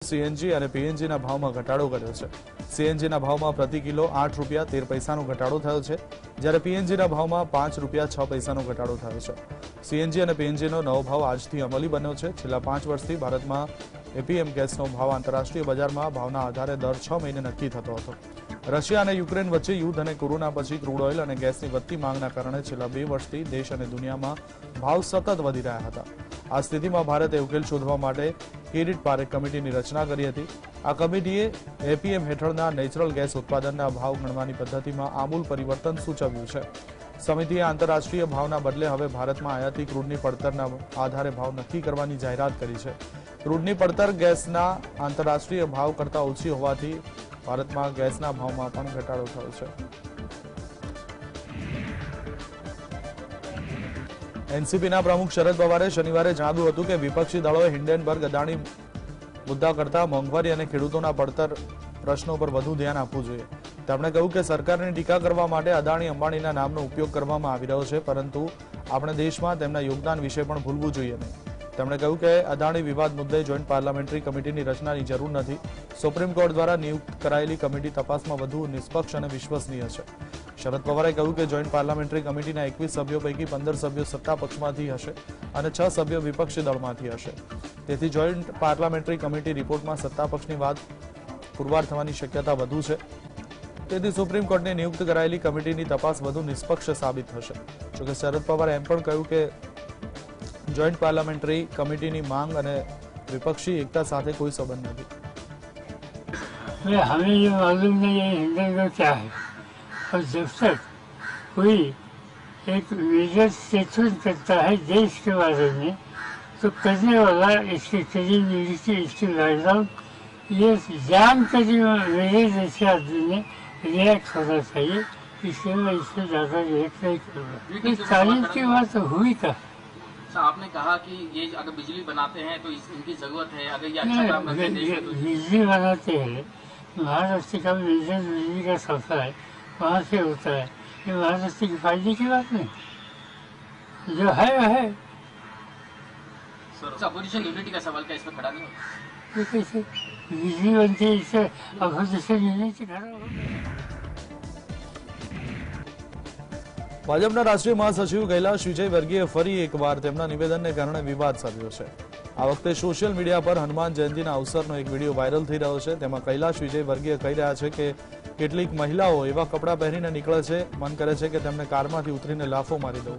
CNG और PNG भाव में घटाडो कर्यो छे। सीएनजी भाव में प्रति किलो 8 રૂપિયા 13 પૈસાનો घटाडो थयो छे, ज्यारे पीएनजी भाव में 5 રૂપિયા 6 પૈસાનો घटाडो थयो छे। सीएनजी और पीएनजी नवो भाव आजथी अमली बन्यो छे। छेल्ला 5 वर्षथी भारत में एपीएम गैसनो भाव आंतरराष्ट्रीय बजार में भावना आधारे दर 6 महीने नक्की थतो हतो। रशिया और यूक्रेन वच्चे युद्ध और कोरोना पछी क्रूड ऑयल और गैसनी वधती मांगना कारणे छेल्ला 2 वर्षथी देश और दुनिया में भाव सतत वधी रह्या हता। आ स्थिति में भारते उकेल शोधवा माटे किरीट पारेख कमिटीनी रचना करी हती। आ कमिटीए एपीएम हेठळना नेचरल गैस उत्पादनना भाव गणवानी पद्धतिमां आमूल परिवर्तन सूचव्युं छे। समितिए आंतरराष्ट्रीय भावना बदले हवे भारतमां आयाती क्रूडनी પડતરના आधारे भाव नक्की करवानी जाहेरात करी छे। क्रूडनी પડતર गैसना आंतरराष्ट्रीय भाव करता ओછી होवाथी भारतमां गैसना भावमां पण घटाडो थयो छे। एनसीपीना प्रमुख शरद पवारे शनिवारे जणाव्युं हतुं के विपक्षी दळोए हिंडेनबर्ग अदाणी मुद्दा करता मोंघवारी और खेडूतोना પડતર प्रश्नों पर વધુ ध्यान आपવું જોઈએ। તેમણે કહ્યું કે સરકારની ટીકા કરવા માટે અદાણી અંબાણીના નામનો ઉપયોગ કરવામાં આવી રહ્યો છે, પરંતુ આપણે દેશમાં તેમના યોગદાન વિશે પણ ભૂલવું જોઈએ નહીં। તેમણે કહ્યું કે અદાણી વિવાદ મુદ્દે જોઈન્ટ પાર્લામેન્ટરી કમિટીની રચનાની જરૂર નથી। સુપ્રીમ કોર્ટ દ્વારા નિયુક્ત કરાયેલી કમિટી તપાસમાં વધુ નિષ્પક્ષ અને વિશ્વસનીય છે। शरद पवारे કહ્યું કે જોઈન્ટ પાર્લામેન્ટરી કમિટીના 21 સભ્યો પૈકી 15 સભ્યો સત્તા પક્ષમાંથી હશે અને 6 સભ્યો વિપક્ષી દળમાંથી હશે। તેથી જોઈન્ટ પાર્લામેન્ટરી કમિટી રિપોર્ટમાં સત્તા પક્ષની વાત પુરવાર થવાની શક્યતા વધુ છે। તેથી સુપ્રીમ કોર્ટને નિયુક્ત કરાયેલી કમિટીની તપાસ વધુ નિષ્પક્ષ સાબિત થશે। જોકે શરદ પવારે એમ પણ કહ્યું કે જોઈન્ટ પાર્લામેન્ટરી કમિટીની માંગ અને વિપક્ષી એકતા સાથે કોઈ સંબંધ નથી। हमें ये मालूम नहीं है हिंडनबर्ग क्या है, और जब तक कोई एक लीडर स्टेटमेंट करता है देश के बारे में, तो करने वाला इसके क्रेडिबिलिटी, इसकी बैकग्राउंड ये जान कर मेरे जैसे आदमी ने रिएक्ट होना चाहिए। इसलिए मैं इससे ज़्यादा रिएक्ट नहीं करूँगा। इस तारीफ की बात हुई था। आपने कहा कि ये अगर बिजली बनाते हैं तो इनकी जरूरत है, अगर ये अच्छा काम करते हैं देश में तो बिजली बनाते हैं, महाराष्ट्र का मेजर बिजली का सप्लाई वहाँ से होता है। ये महाराष्ट्र की फायदे की बात नहीं, जो है वह है। अपोजिशन यूनिटी का सवाल क्या इसमें खड़ा नहीं होता? तो कैसे बिजली बनती है, इससे अपोजिशन यूनिटी खड़ा होगा। भाजपना राष्ट्रीय महासचिव कैलाश विजयवर्गीय फरी एकवार તેમના નિવેદનને કારણે વિવાદ સર્જ્યો છે। આ વખતે સોશિયલ મીડિયા પર હનુમાન જયંતીના અવસરનો એક વિડીયો વાયરલ થઈ રહ્યો છે। તેમાં कैलाश विजयवर्गीय કહી રહ્યા છે કે કેટલીક મહિલાઓ એવા કપડાં પહેરીને નીકળે છે, મન કરે છે કે તેમને કારમાંથી ઉતરીને લાફો મારી દઉં।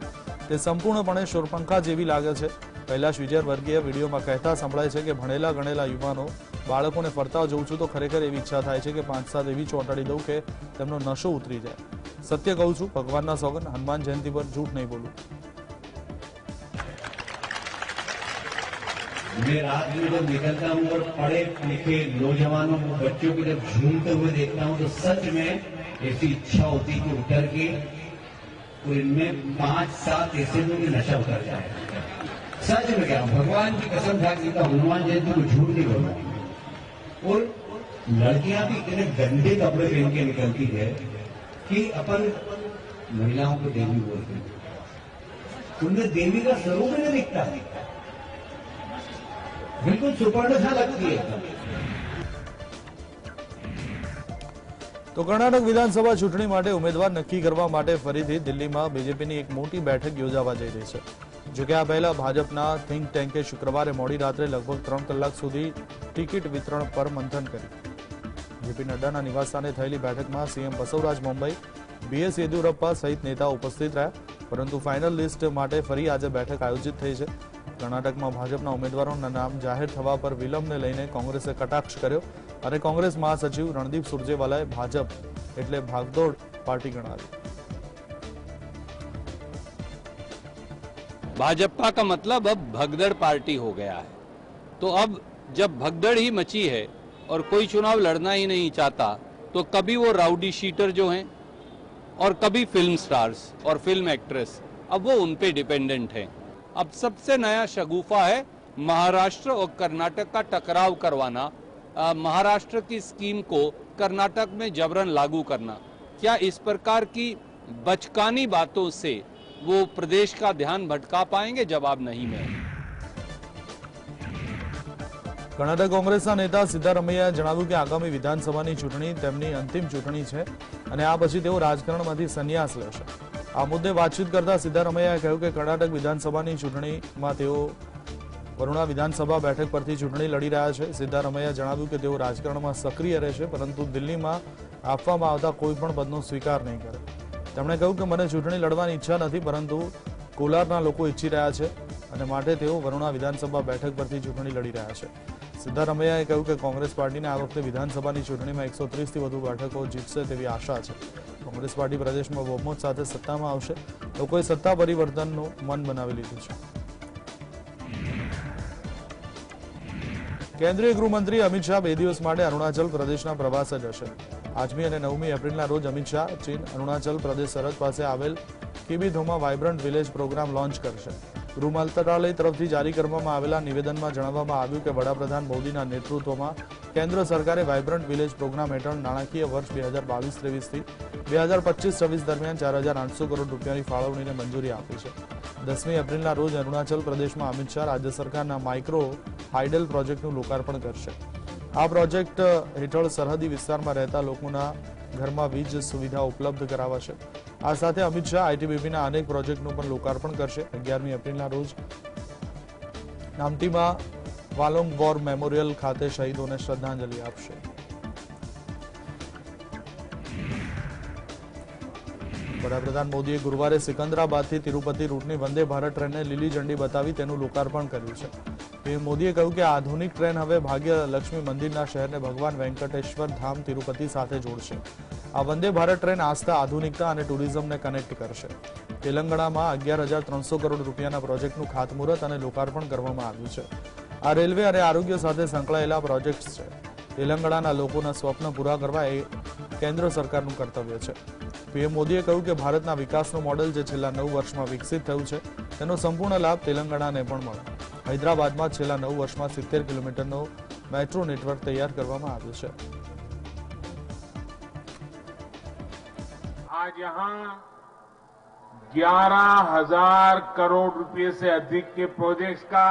તે સંપૂર્ણપણે શૂરપંખા જેવી લાગે છે। कैलाश विजयवर्गीय વિડીયોમાં કહેતા સંભળાય છે કે ભણેલા ગણેલા યુવાનો બાળકોને ફરતા જોઉં છું તો ખરેખર એવી ઈચ્છા થાય છે કે 5-7 એવી ચોંટાડી દઉં કે તેમનો નશો ઉતરી જાય। सत्य कहूं छू, भगवान सौगन, हनुमान जयंती पर झूठ नहीं बोलूं। मैं रात में जब निकलता हूं और पढ़े लिखे नौजवानों बच्चों को जब झूमते हुए देखता हूं तो सच में ऐसी इच्छा होती कि उतर के और इनमें 5-7 ऐसे लोग नशा उतर जाए। सच में क्या भगवान की कसम खा के हनुमान जयंती को झूठ नहीं बोलूं। और लड़कियां भी इतने गंदे कपड़े पहन के निकलती है कि अपन महिलाओं को देवी बोलते हैं, उनमें देवी का स्वरूप नहीं दिखता, बिल्कुल सुपर्ण सा लगती है। तो कर्नाटक विधानसभा चूंटणी माटे उम्मीदवार नक्की करवा माटे फरीथी दिल्हीमां बीजेपीनी एक मोटी बैठक योजावा जई रही छे। जो कि आ पहेला भाजपना थिंक टेंके शुक्रवारे मोडी रात्रे लगभग 3 कलाक सुधी टिकિટ वितरण पर मंथन कर्युं। जेपी नड्डाना निवासस्थाने थयेली बैठकमां सीएम बसवराज बोम्मई, बीएस येदियुरप्पा सहित नेताओ उपस्थित रह्या, परंतु फाइनल लिस्ट माटे फरी आज बैठक आयोजित थई छे। कर्नाटकमां भाजपना उम्मीदवारोना नाम जाहेर थवा पर विलंबने लईने कोंग्रेसे कटाक्ष कर्यो अने कोंग्रेस महासचिव रणदीप सुरजेवालाए भाजप एटले भागदौड़ पार्टी गणावी। भाजपा का मतलब अब भगदड़ पार्टी हो गया है। तो अब जब भगदड़ ही मची है और कोई चुनाव लड़ना ही नहीं चाहता, तो कभी वो राउडी शीटर जो हैं और कभी फिल्म स्टार्स और फिल्म एक्ट्रेस, अब वो उन पे डिपेंडेंट हैं। अब सबसे नया शगुफा है महाराष्ट्र और कर्नाटक का टकराव करवाना, महाराष्ट्र की स्कीम को कर्नाटक में जबरन लागू करना। क्या इस प्रकार की बचकानी बातों से वो प्रदेश का ध्यान भटका पाएंगे? जवाब नहीं में। કર્ણાટક કોંગ્રેસના નેતા સિદ્ધારમૈયાએ જણાવ્યું કે આગામી વિધાનસભાની ચૂંટણી તેમની અંતિમ ચૂંટણી છે અને આ પછી તેઓ રાજકારણમાંથી સંન્યાસ લેશે. આ મુદ્દે વાતચીત કરતા સિદ્ધારમૈયાએ કહ્યું કે કર્ણાટક વિધાનસભાની ચૂંટણીમાં તેઓ વરુણા વિધાનસભા બેઠક પરથી ચૂંટણી લડી રહ્યા છે. સિદ્ધારમૈયાએ જણાવ્યું કે તેઓ રાજકારણમાં સક્રિય રહેશે, પરંતુ દિલ્હીમાં આપવામાં આવતા કોઈ પણ પદનો સ્વીકાર નહીં કરે. તેમણે કહ્યું કે મને ચૂંટણી લડવાની ઈચ્છા નથી, પરંતુ કોલારના લોકો ઈચ્છી રહ્યા છે અને માટે તેઓ વરુણા વિધાનસભા બેઠક પરથી ચૂંટણી લડી રહ્યા છે. સિદ્ધારમૈયાએ કહ્યું કે કોંગ્રેસ પાર્ટીને આ વખતે વિધાનસભાની ચૂંટણીમાં 130થી વધુ બેઠકો જીતશે તેવી આશા છે. કોંગ્રેસ પાર્ટી પ્રદેશમાં બહુમત સાથે સત્તામાં આવશે. લોકોએ સત્તા પરિવર્તનનું મન બનાવી લીધું છે. કેન્દ્રીય ગૃહમંત્રી અમિત શાહ 2 દિવસ માટે અરુણાચલ પ્રદેશના પ્રવાસે જશે. 8મી અને 9મી એપ્રિલના રોજ અમિત શાહ ચીન અરુણાચલ પ્રદેશ સરહદ પાસે આવેલ કિબીધોમાં વાઇબ્રન્ટ વિલેજ પ્રોગ્રામ લોન્ચ કરશે. ગૃહ મંત્રાલય તરફથી જારી કરવામાં આવેલા નિવેદનમાં જણાવવામાં આવ્યું કે વડાપ્રધાન મોદીના નેતૃત્વમાં કેન્દ્ર સરકારે વાઇબ્રન્ટ વિલેજ પ્રોગ્રામ હેઠળ નાણાકીય વર્ષ 2022-23થી 2025-26 દરમિયાન 4,800 કરોડ રૂપિયાની ફાળવણીને મંજૂરી આપી છે. 10મી એપ્રિલના રોજ અરુણાચલ પ્રદેશમાં અમિત શાહ રાજ્ય સરકારના માઇક્રો હાઇડલ પ્રોજેક્ટનું લોકાર્પણ કરશે. આ પ્રોજેક્ટ હેઠળ સરહદી વિસ્તારમાં રહેતા લોકોના ઘરમાં વીજ સુવિધા ઉપલબ્ધ કરાવાશે. આ સાથે અમિત શાહ આઈટીબીપીના અનેક પ્રોજેક્ટનું પણ લોકાર્પણ કરશે. 11મી એપ્રિલના રોજ નામતીમાં વાલોંગ વોર મેમોરિયલ ખાતે શહીદોને શ્રદ્ધાંજલિ આપશે. વડાપ્રધાન મોદીએ ગુરુવારે સિકંદરાબાદથી તિરુપતિ રૂટની વંદે ભારત ટ્રેનને લીલી ઝંડી બતાવી તેનું લોકાર્પણ કર્યું છે. પીએમ મોદીએ કહ્યું કે આધુનિક ટ્રેન હવે ભાગ્યલક્ષ્મી મંદિરના શહેરને ભગવાન વેંકટેશ્વર ધામ તિરુપતિ સાથે જોડશે. આ વંદે ભારત ટ્રેન આસ્થા, આધુનિકતા અને ટુરિઝમને કનેક્ટ કરશે. તેલંગાણામાં 11,300 કરોડ રૂપિયાના પ્રોજેક્ટનું ખાતમુહૂર્ત અને લોકાર્પણ કરવામાં આવ્યું છે. આ રેલવે અને આરોગ્ય સાથે સંકળાયેલા પ્રોજેક્ટ્સ છે. તેલંગાણાના લોકોના સ્વપ્ન પૂરા કરવા એ કેન્દ્ર સરકારનું કર્તવ્ય છે. પીએમ મોદીએ કહ્યું કે ભારતના વિકાસનું મોડેલ જે છેલ્લા 9 વર્ષમાં વિકસિત થયું છે તેનો સંપૂર્ણ લાભ તેલંગાણાને પણ મળે. હૈદરાબાદમાં છેલ્લા 9 વર્ષમાં 70 કિલોમીટરનો મેટ્રો નેટવર્ક તૈયાર કરવામાં આવ્યું છે. आज यहाँ 11,000 करोड़ रुपए से अधिक के प्रोजेक्ट्स का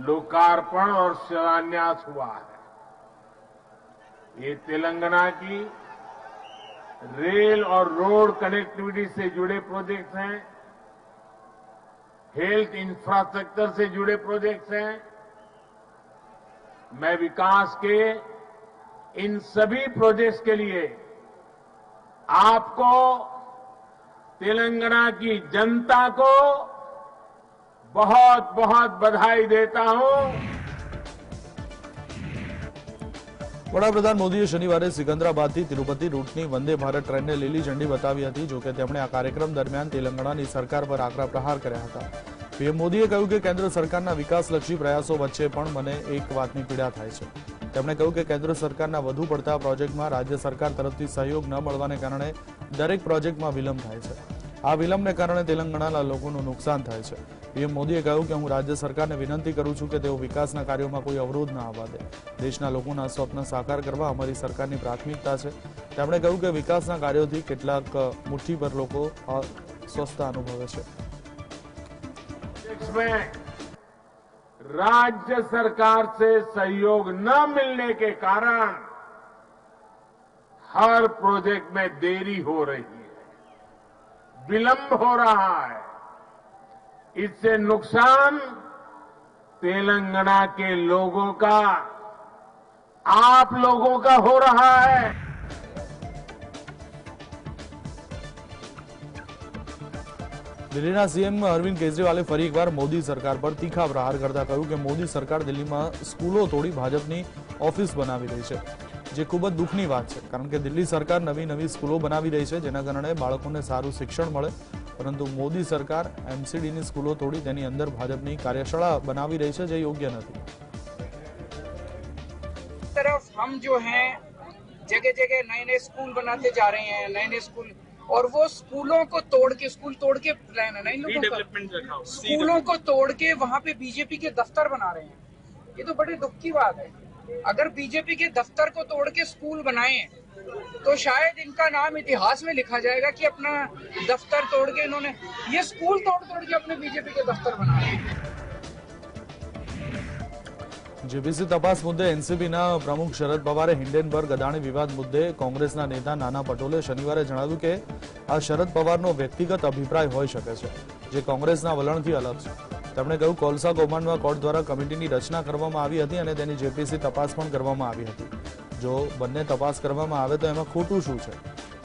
लोकार्पण और शिलान्यास हुआ है. ये तेलंगाना की रेल और रोड कनेक्टिविटी से जुड़े प्रोजेक्ट्स हैं, हेल्थ इंफ्रास्ट्रक्चर से जुड़े प्रोजेक्ट्स हैं. मैं विकास के इन सभी प्रोजेक्ट्स के लिए आपको, तेलंगाना की जनता को बहुत बहुत बधाई देता हूं. વડાપ્રધાન મોદીએ શનિવારે સિકંદરાબાદથી તિરુપતિ રૂટની વંદે ભારત ટ્રેનને લીલી ઝંડી બતાવી હતી. જોકે તેમણે આ કાર્યક્રમ દરમિયાન તેલંગાણાની સરકાર પર આકરા પ્રહાર કર્યા હતા. પીએમ મોદીએ કહ્યું કે કેન્દ્ર સરકારના વિકાસલક્ષી પ્રયાસો વચ્ચે પણ મને એક વાતની પીડા થાય છે. તેમણે કહ્યું કે કેન્દ્ર સરકારના વધુ પડતા પ્રોજેક્ટમાં રાજ્ય સરકાર તરફથી સહયોગ ન મળવાને કારણે દરેક પ્રોજેક્ટમાં વિલંબ થાય છે. આ વિલંબને કારણે તેલંગાણાના લોકોનું નુકસાન થાય છે. પીએમ મોદીએ કહ્યું કે હું રાજ્ય સરકારને વિનંતી કરું છું કે તેઓ વિકાસના કાર્યોમાં કોઈ અવરોધ ન આવવા દે. દેશના લોકોના સ્વપ્ન સાકાર કરવા અમારી સરકારની પ્રાથમિકતા છે. તેમણે કહ્યું કે વિકાસના કાર્યોથી કેટલાક મુઠ્ઠીભર લોકો અસ્વસ્થતા અનુભવે છે. राज्य सरकार से सहयोग न मिलने के कारण हर प्रोजेक्ट में देरी हो रही है, विलंब हो रहा है. इससे नुकसान तेलंगाना के लोगों का, आप लोगों का हो रहा है. દિલ્હીના સીએમ અરવિંદ કેજરીવાલે ફરી એકવાર મોદી સરકાર પર તીખા પ્રહાર કરતા કહ્યું કે મોદી સરકાર દિલ્હીમાં સ્કૂલો તોડી ભાજપની ઓફિસ બનાવી રહી છે, જે ખૂબ જ દુઃખની વાત છે. કારણ કે દિલ્હી સરકાર નવી સ્કૂલો બનાવી રહી છે જેના કારણે બાળકોને સારું શિક્ષણ મળે, પરંતુ મોદી સરકાર એમસીડીની સ્કૂલો તોડી તેની અંદર ભાજપની કાર્યશાળા બનાવી રહી છે, જે યોગ્ય નથી. तरफ हम जो हैं जगह जगह नए नए स्कूल बनाते जा रहे हैं, नए नए स्कूल, और वो स्कूलों को तोड़ के, स्कूल तोड़ के प्लान है ना इन लोगों का, स्कूलों को तोड़ के वहाँ पे बीजेपी के दफ्तर बना रहे हैं. ये तो बड़े दुख की बात है. अगर बीजेपी के दफ्तर को तोड़ के स्कूल बनाए तो शायद इनका नाम इतिहास में लिखा जाएगा कि अपना दफ्तर तोड़ के इन्होंने ये स्कूल तोड़ के अपने बीजेपी के दफ्तर बनाए. જેપીસી તપાસ મુદ્દે એનસીપીના પ્રમુખ શરદ પવારે હિન્ડેનબર્ગ અદાણી વિવાદ મુદ્દે કોંગ્રેસના નેતા નાના પટોલે શનિવારે જણાવ્યું કે આ શરદ પવારનો વ્યક્તિગત અભિપ્રાય હોઈ શકે છે, જે કોંગ્રેસના વલણથી અલગ છે. તેમણે કહ્યું કોલસા કૌભાંડમાં કોર્ટ દ્વારા કમિટીની રચના કરવામાં આવી હતી અને તેની જેપીસી તપાસ પણ કરવામાં આવી હતી. જો બંને તપાસ કરવામાં આવે તો એમાં ખોટું શું છે?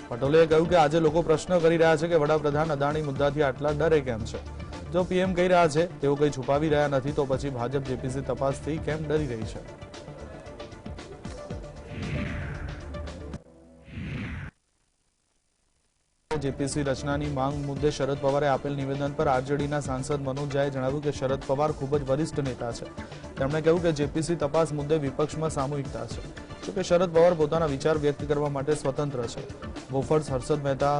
પટોલે કહ્યું કે આજે લોકો પ્રશ્ન કરી રહ્યા છે કે વડાપ્રધાન અદાણી મુદ્દાથી આટલા ડરે કેમ છે. જો પીએમ કહી રહ્યા છે તેઓ કંઈ છુપાવી રહ્યા નથી, તો પછી ભાજપ જેપીસી તપાસથી કેમ ડરી રહી છે? જેપીસી રચનાની માંગ મુદ્દે શરદ પવારે આપેલ નિવેદન પર આરજેડીના સાંસદ મનોજ ઝાએ જણાવ્યું કે શરદ પવાર ખૂબ જ વરિષ્ઠ નેતા છે. તેમણે કહ્યું કે જેપીસી તપાસ મુદ્દે વિપક્ષમાં સામૂહિકતા છે. જોકે શરદ પવાર પોતાના વિચાર વ્યક્ત કરવા માટે સ્વતંત્ર છે. બોફર્સ હર્ષદ મહેતા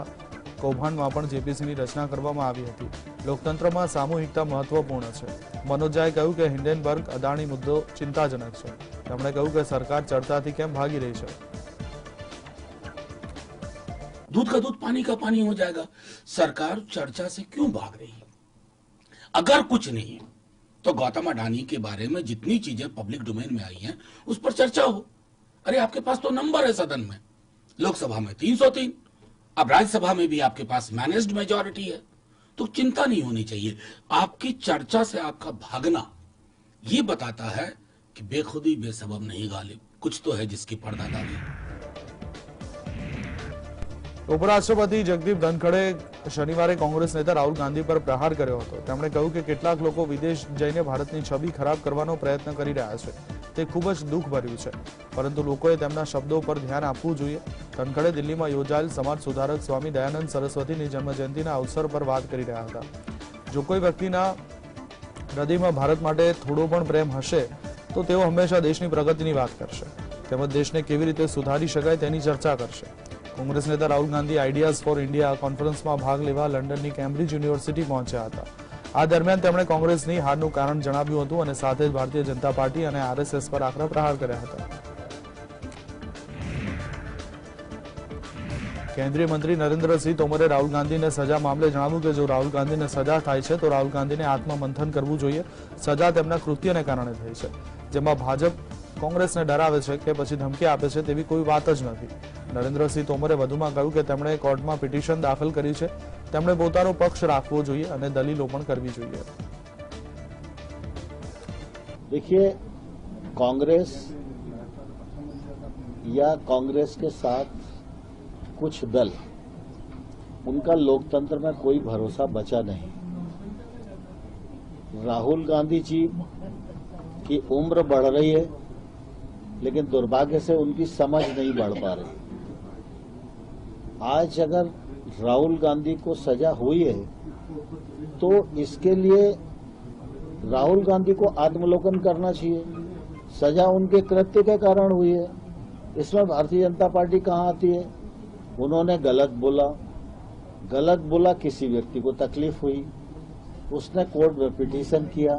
કૌભાંડમાં પણ જેપીસીની રચના કરવામાં આવી હતી. લોકતંત્રમાં સામૂહિકતા મહત્વપૂર્ણ છે. મનોજ ઝાએ કહ્યું કે હિન્ડેનબર્ગ અદાણી મુદ્દો ચિંતાજનક છે. તેમણે કહ્યું કે સરકાર ચર્ચાથી કેમ ભાગી રહી છે. दूध का दूध पानी का पानी हो जाएगा. सरकार चर्चा से क्यों भाग रही है? अगर कुछ नहीं है तो गौतम अडानी के बारे में जितनी चीजें पब्लिक डोमेन में आई हैं उस पर चर्चा हो. अरे आपके पास तो नंबर है सदन में, लोकसभा में 303, अब राज्यसभा में भी आपके पास मैनेज्ड मेजॉरिटी है, तो चिंता नहीं होनी चाहिए. आपकी चर्चा से आपका भागना ये बताता है कि बेखुदी बेसबब नहीं गालिब, कुछ तो है जिसकी पर्दादारी. ઉપરાષ્ટ્રપતિ જગદીપ ધનખડે શનિવારે કોંગ્રેસ નેતા રાહુલ ગાંધી પર પ્રહાર કર્યો હતો. તેમણે કહ્યું કે કેટલાક લોકો વિદેશ જઈને ભારતની છબી ખરાબ કરવાનો પ્રયત્ન કરી રહ્યા છે. તે ખૂબ જ દુઃખભર્યું છે, પરંતુ લોકોએ તેમના શબ્દો પર ધ્યાન આપવું જોઈએ. ધનખડે દિલ્હીમાં યોજાયેલ સમાજ સુધારક સ્વામી દયાનંદ સરસ્વતીની જન્મજયંતિના અવસર પર વાત કરી રહ્યા હતા. જો કોઈ વ્યક્તિના હૃદયમાં ભારત માટે થોડો પણ પ્રેમ હશે તો તેઓ હંમેશા દેશની પ્રગતિની વાત કરશે, તેમજ દેશને કેવી રીતે સુધારી શકાય તેની ચર્ચા કરશે. કોંગ્રેસ નેતા Rahul Gandhi ideas for India કોન્ફરન્સમાં ભાગ લેવા લંડનની કેમ્બ્રિજ યુનિવર્સિટી પહોંચ્યા હતા. આ દરમિયાન તેમણે કોંગ્રેસની હારનું કારણ જણાવ્યું હતું અને સાથે જ ભારતીય જનતા પાર્ટી અને આરએસએસ પર આકરા પ્રહાર કર્યા હતા. કેન્દ્રીય મંત્રી નરેન્દ્રસિંહ તોમરે રાહુલ ગાંધીને સજા મામલે જણાવ્યું કે જો રાહુલ ગાંધીને સજા થાય છે તો રાહુલ ગાંધીને આત્મમંથન કરવું જોઈએ. સજા તેમના કૃત્યને કારણે થઈ છે, જેમાં ભાજપ કોંગ્રેસને ડરાવે છે કે પછી ધમકી આપે છે તેવી કોઈ વાત જ નથી. નરેન્દ્રસિંહ તોમરે વધુમાં કહ્યું કે તેમણે કોર્ટમાં પિટિશન દાખલ કરી છે. તેમણે પોતાનો પક્ષ રાખવો જોઈએ અને દલીલો પણ કરવી જોઈએ. देखिए, कांग्रेस या कांग्रेस के साथ कुछ दल, उनका लोकतंत्र में कोई भरोसा बचा नहीं. राहुल गांधी जी की उम्र बढ़ रही है, लेकिन दुर्भाग्य से उनकी समझ नहीं बढ़ पा रही. आज अगर राहुल गांधी को सजा हुई है तो इसके लिए राहुल गांधी को आत्मलोकन करना चाहिए. सजा उनके कृत्य के कारण हुई है, इसमें भारतीय जनता पार्टी कहाँ आती है? उन्होंने गलत बोला, किसी व्यक्ति को तकलीफ हुई, उसने कोर्ट में पिटीशन किया.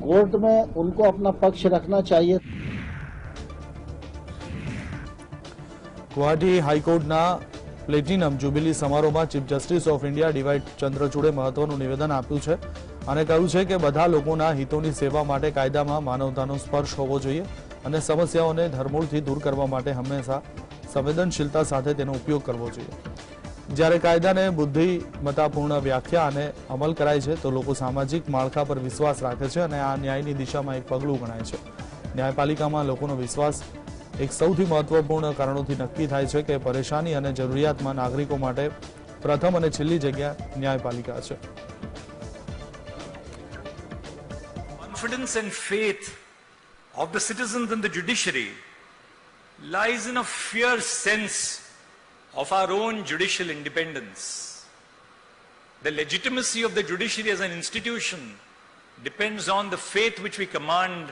कोर्ट में उनको अपना पक्ष रखना चाहिए. गुवाहाटी हाईकोर्टના પ્લેટિનમ જ્યુબિલી સમારોહમાં chief justice of India DY ચંદ્રચૂડે મહત્વનું નિવેદન આપ્યું છે અને કહ્યું છે કે બધા લોકોના હિતોની સેવા માટે કાયદામાં માનવતાનો સ્પર્શ હોવો જોઈએ અને સમસ્યાઓને ધરમૂળથી દૂર કરવા માટે હંમેશા સંવેદનશીલતા સાથે તેનો ઉપયોગ કરવો જોઈએ. જ્યારે કાયદાને બુદ્ધિમત્તાપૂર્ણ વ્યાખ્યા અને અમલ કરાય છે તો લોકો સામાજિક માળખા પર વિશ્વાસ રાખે છે અને આ ન્યાયની દિશામાં એક પગલું ગણાય છે. ન્યાયપાલિકામાં લોકોનો વિશ્વાસ એક સૌથી મહત્વપૂર્ણ કારણોથી નક્કી થાય છે કે પરેશાની અને જરૂરિયાતમાં નાગરિકો માટે પ્રથમ અને છેલ્લી જગ્યા ન્યાયપાલિકા છે. Confidence and faith of the citizens in the judiciary lies in a fierce sense of our own judicial independence. The legitimacy of the judiciary as an institution depends on the faith which we command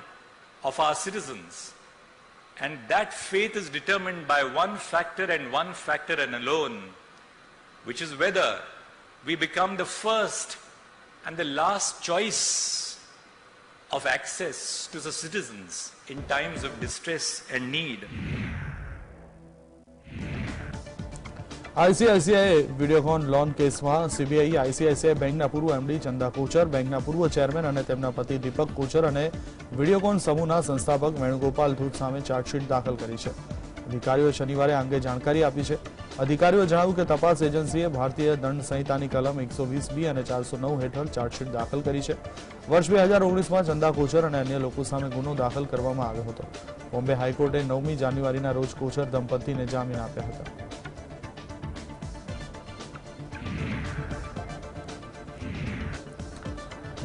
of our citizens. And that faith is determined by one factor and alone, which is whether we become the first and the last choice of access to the citizens in times of distress and need. ICICI Videocon loan કેસમાં CBI ICICI બેંકના પૂર્વ MD Chanda Kochhar, બેંકના પૂર્વ chairman અને તેમના પતિ દીપક કોચર અને વિડીયોકોન સમૂહના સંસ્થાપક વેણુગોપાલ ધૂત સામે ચાર્જશીટ દાખલ કરી છે. અધિકારીઓએ શનિવારે આ અંગે જાણકારી આપી છે. અધિકારીઓએ જણાવ્યું કે તપાસ એજન્સીએ ભારતીય દંડ સંહિતાની કલમ 120B અને 409 હેઠળ ચાર્જશીટ દાખલ કરી છે. વર્ષ 2019માં ચંદા કોચર અને અન્ય લોકો સામે ગુનો દાખલ કરવામાં આવ્યો હતો. બોમ્બે હાઈકોર્ટે 9મી જાન્યુઆરીના રોજ કોચર દંપતીને જામીન આપ્યા હતા.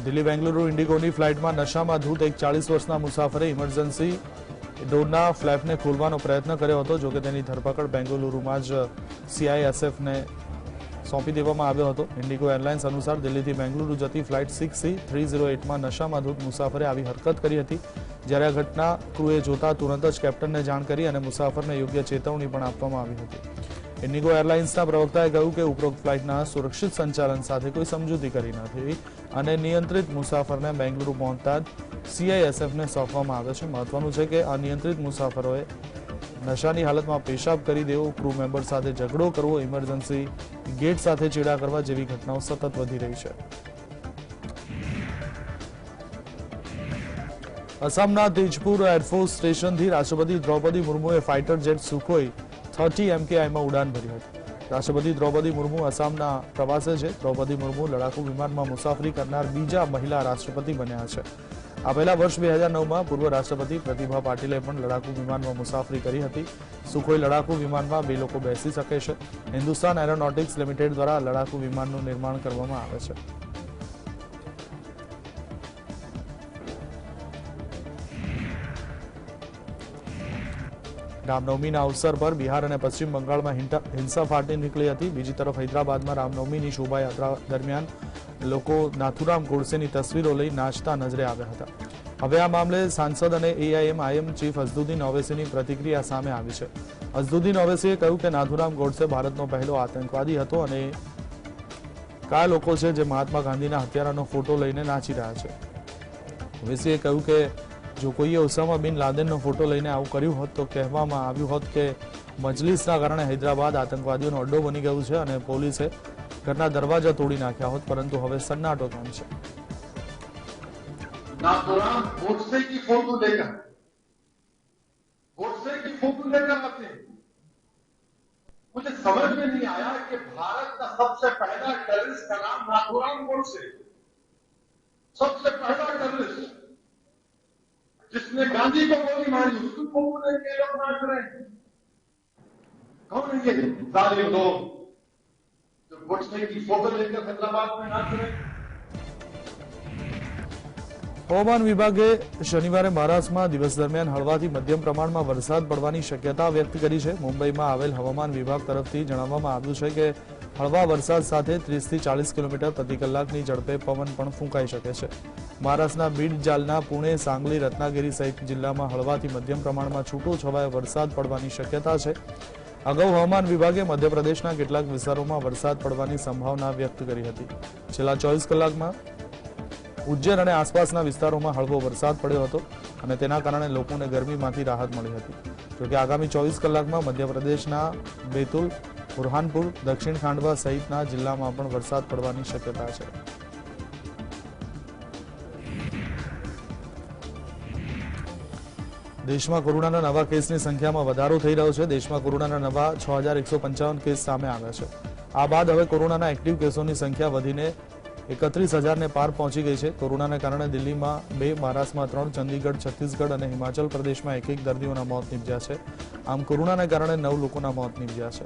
દિલ્હી બેંગલુરુ ઇન્ડિગોની ફ્લાઇટમાં નશામાં ધૂત એક 40 વર્ષના મુસાફરે ઇમરજન્સી ડોરના ફ્લેપને ખોલવાનો પ્રયત્ન કર્યો હતો. જોકે તેની ધરપકડ બેંગલુરુમાં જ CISFને સોંપી દેવામાં આવ્યો હતો. ઇન્ડિગો એરલાઇન્સ અનુસાર દિલ્હીથી બેંગલુરુ જતી ફ્લાઇટ 6C308માં નશામાં ધૂત મુસાફરે આવી હરકત કરી હતી. જ્યારે આ ઘટના ક્રૂએ જોતા તુરંત જ કેપ્ટનને જાણ કરી અને મુસાફરને યોગ્ય ચેતવણી પણ આપવામાં આવી હતી. ઇન્ડિગો એરલાઇન્સના પ્રવક્તાએ કહ્યું કે ઉપરોક્ત ફ્લાઇટના સુરક્ષિત સંચાલન સાથે કોઈ સમજૂતી કરી નથી અને નિયંત્રિત મુસાફરને બેંગલુરુ પહોંચતા જ CISFને સોંપવામાં આવે છે. મહત્વનું છે કે અનિયંત્રિત મુસાફરોએ નશાની હાલતમાં પેશાબ કરી દેવો, ક્રૂ મેમ્બર સાથે ઝઘડો કરવો, ઇમરજન્સી ગેટ સાથે ચેડા કરવા જેવી ઘટનાઓ સતત વધી રહી છે. અસમના તેજપુર એરફોર્સ સ્ટેશનથી રાષ્ટ્રપતિ દ્રૌપદી મુર્મુએ ફાઇટર જેટ સુખોઈ 30 MKIમાં ઉડાન ભરી હતી. રાષ્ટ્રપતિ દ્રૌપદી મુર્મુ અસમના પ્રવાસે છે. દ્રૌપદી મુર્મુ લડાકુ વિમાનમાં મુસાફરી કરનાર બીજા મહિલા રાષ્ટ્રપતિ બન્યા છે. આ પહેલા વર્ષ 2009માં પૂર્વ રાષ્ટ્રપતિ પ્રતિભા પાટીલે પણ લડાકુ વિમાનમાં મુસાફરી કરી હતી. સુખોઈ લડાકુ વિમાનમાં 2 લોકો બેસી શકે છે. હિન્દુસ્તાન એરોનોટિક્સ લિમિટેડ દ્વારા લડાકુ વિમાનનું નિર્માણ કરવામાં આવે છે. રામનવમીના અવસર પર બિહાર અને પશ્ચિમ બંગાળમાં હિંસા ફાટી નીકળી હતી. બીજી તરફ હૈદરાબાદમાં રામનવમીની શોભાયાત્રા દરમિયાન લોકો નાથુરામ ગોડસેની તસવીરો લઈ નાચતા નજરે આવ્યા હતા. હવે આ મામલે સાંસદ અને AIM ચીફ અઝદુદ્દીન ઓવૈસીની પ્રતિક્રિયા સામે આવી છે. અઝદુદ્દીન ઓવૈસીએ કહ્યું કે નાથુરામ ગોડસે ભારતનો પહેલો આતંકવાદી હતો અને કયા લોકો છે જે મહાત્મા ગાંધીના હત્યારાનો ફોટો લઈને નાચી રહ્યા છે. ઓવૈસીએ કહ્યું કે જો કોઈએ ઓસામા બિન લાદેનનો ફોટો લઈને આવું કર્યું હોત તો કહેવામાં આવ્યું હોત કે મજલિસના કારણે હૈદરાબાદ આતંકવાદીઓનો અડ્ડો બની ગયું છે અને પોલીસે ઘરના દરવાજા તોડી નાખ્યા હોત, પરંતુ હવે સન્નાટો કેમ છે? नाथुराम गोडसे की फोटो लेकर आते हैं. मुझे समझ में नहीं आया कि भारत का सबसे पहला टेररिस्ट का नाम नाथुराम गोडसे, सबसे पहला टेररिस्ट जिसने गांधी को गोली मारी, उसकी फोटो लेके लोग नाच रहे हैं. कौन है ये जालिम लोग जो गोडसे की फोटो लेकर हैदराबाद में नाच रहे हैं? હવામાન વિભાગે શનિવારે મહારાષ્ટ્રમાં દિવસ દરમિયાન હળવાથી મધ્યમ પ્રમાણમાં વરસાદ પડવાની શક્યતા વ્યક્ત કરી છે. મુંબઈમાં આવેલ હવામાન વિભાગ તરફથી જણાવવામાં આવ્યું છે કે હળવા વરસાદ સાથે 30 થી 40 કિલોમીટર પ્રતિ કલાકની ઝડપે પવન પણ ફૂંકાઈ શકે છે. મહારાષ્ટ્રના બીડ, જાલના, પુણે, સાંગલી, રત્નાગિરી સહિત જિલ્લામાં હળવાથી મધ્યમ પ્રમાણમાં છૂટો છવાયો વરસાદ પડવાની શક્યતા છે. અગાઉ હવામાન વિભાગે મધ્યપ્રદેશના કેટલાક વિસ્તારોમાં વરસાદ પડવાની સંભાવના વ્યક્ત કરી હતી. છેલ્લા 24 કલાકમાં ઉજ્જૈન અને આસપાસના વિસ્તારોમાં હળવો વરસાદ પડ્યો હતો અને તેના કારણે લોકોને ગરમીમાંથી રાહત મળી હતી. જોકે આગામી 24 કલાકમાં મધ્યપ્રદેશના બેતુલ, બુરહાનપુર, દક્ષિણ ખાંડવા સહિતના જિલ્લામાં પણ વરસાદ પડવાની શક્યતા છે. દેશમાં કોરોનાના નવા કેસની સંખ્યામાં વધારો થઈ રહ્યો છે. દેશમાં કોરોનાના નવા 6155 કેસ સામે આવ્યા છે. આ બાદ હવે કોરોનાના એક્ટિવ કેસોની સંખ્યા વધીને 31,000ને પાર પહોંચી ગઈ છે. કોરોનાને કારણે દિલ્હીમાં 2, મહારાષ્ટ્રમાં 3, ચંદીગઢ, છત્તીસગઢ અને હિમાચલ પ્રદેશમાં 1 દર્દીઓના મોત નીપજ્યા છે. આમ કોરોનાને કારણે 9 લોકોના મોત નીપજ્યા છે.